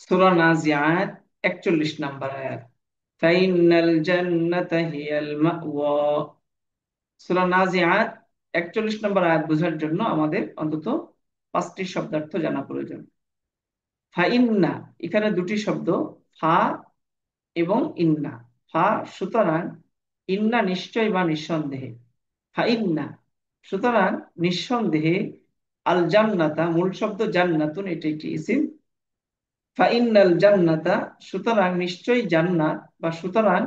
সূরা নাজিআত 41 নম্বর আয়াত। ফাইনাল জান্নাতা হিয়াল মাওয়া। সূরা নাজিআত 41 নম্বর আয়াত বোঝার জন্য আমাদের অন্তত 5টি শব্দার্থ জানা প্রয়োজন। ফাইন্না, এখানে দুটি শব্দ, ফা এবং ইন্না। ফা সুতরাং, ইন্না নিশ্চয় বা নিঃসন্দেহে। ফাইন্না সুতরাং, নিঃসন্দেহে, আল জান্নাতা মূল শব্দ জান্নাতুন, এটি একটি ইসিম। ফাইন্নাল জান্নাতা সুতরাং নিশ্চয়ই জান্নাত, বা সুতরাং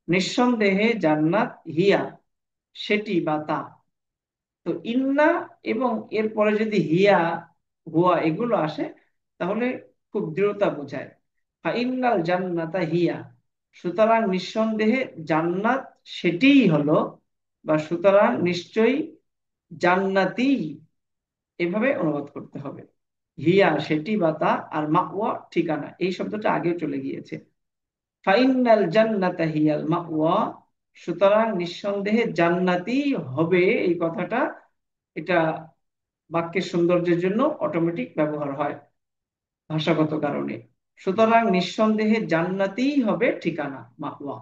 নিঃসন্দেহে জান্নাত, হিয়া সেটি বা তা। তো ইন্না এবং এরপরে যদি হিয়া, হুয়া এগুলো আসে, তাহলে খুব দৃঢ়তা বোঝায়। ফাইন্নাল জান্নাতা হিয়া সুতরাং নিঃসন্দেহে জান্নাত সেটিই হলো, বা সুতরাং নিশ্চয়ই জান্নাতি, এভাবে অনুবাদ করতে হবে। হিয়া সেটি বা তা, আর মাওয়া ঠিকানা, এই শব্দটা আগেও চলে গিয়েছে। ফাইনাল জান্নাতা হিয়াল মাওয়া সুতরাং নিঃসন্দেহে জান্নাতি হবে, এই কথাটা, এটা বাক্যের সৌন্দর্যের জন্য অটোমেটিক ব্যবহার হয় ভাষাগত কারণে। সুতরাং নিঃসন্দেহে জান্নাতিই হবে ঠিকানা, মাওয়া।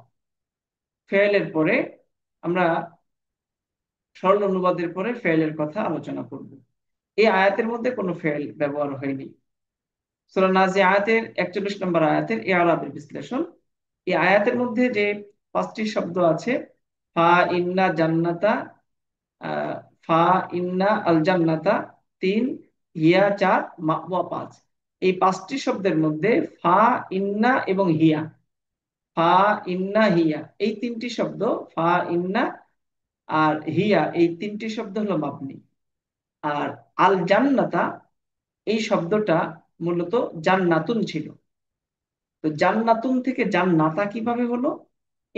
ফেলের পরে আমরা সরল অনুবাদের পরে ফেলের কথা আলোচনা করব। এই আয়াতের মধ্যে কোনো ফেল ব্যবহার হয়নি। সূরা নাজিআতের 41 নম্বর আয়াতের ইআরাবের বিশ্লেষণ। এই আয়াতের মধ্যে যে 5টি শব্দ আছে, ফা ইন্না জান্নাতা, আহ, ফা ইন্না আল জান্নাতা 3, হিয়া 4, মাওয়া 5। এই 5টি শব্দের মধ্যে ফা, ইন্না এবং হিয়া, ফা ইন্না হিয়া, এই 3টি শব্দ, ফা ইন্না আর হিয়া, এই 3টি শব্দ হলো মাবনি। আর আল জান্নাতা, এই শব্দটা মূলত জান্নাতুন ছিল। তো জান্নাতুন থেকে জান্নাতা কিভাবে হলো?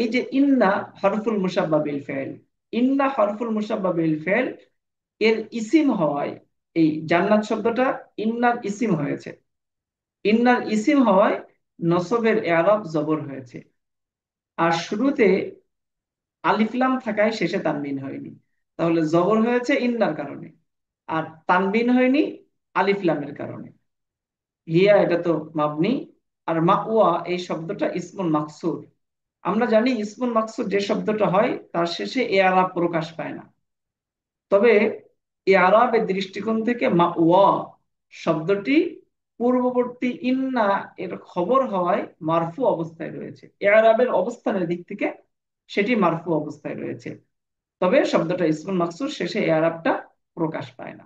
এই যে ইন্না হরফুল মুসাব্বা বিল ফাইল, ইন্না হরফুল মুসাব্বা বিল ফাইল এর ইসিম হওয়ায় এই জান্নাত শব্দটা ইন্নার ইসিম হয়েছে। ইন্নার ইসিম হওয়ায় নসবের এআরাব জবর হয়েছে। আর শুরুতে আলিফ লাম থাকায় শেষে তানবিন হয়নি। তাহলে জবর হয়েছে ইন্নার কারণে, আর তানবিন হয়নি আলিফ লামের কারণে। হিয়া এটা তো মাবনি। আর মাওয়া এই শব্দটা ইসমুল মাকসুর। আমরা জানি ইসমুল মাকসুর যে শব্দটা হয় তার শেষে এ আরাব প্রকাশ পায় না। তবে এ আরাবের দৃষ্টিকোণ থেকে মাওয়া শব্দটি পূর্ববর্তী ইন্না এর খবর হওয়ায় মারফু অবস্থায় রয়েছে। এ আরাবের অবস্থানের দিক থেকে সেটি মারফু অবস্থায় রয়েছে। তবে শব্দটা ইসমুল মাকসুর, শেষে এ আরাবটা প্রকাশ পায় না।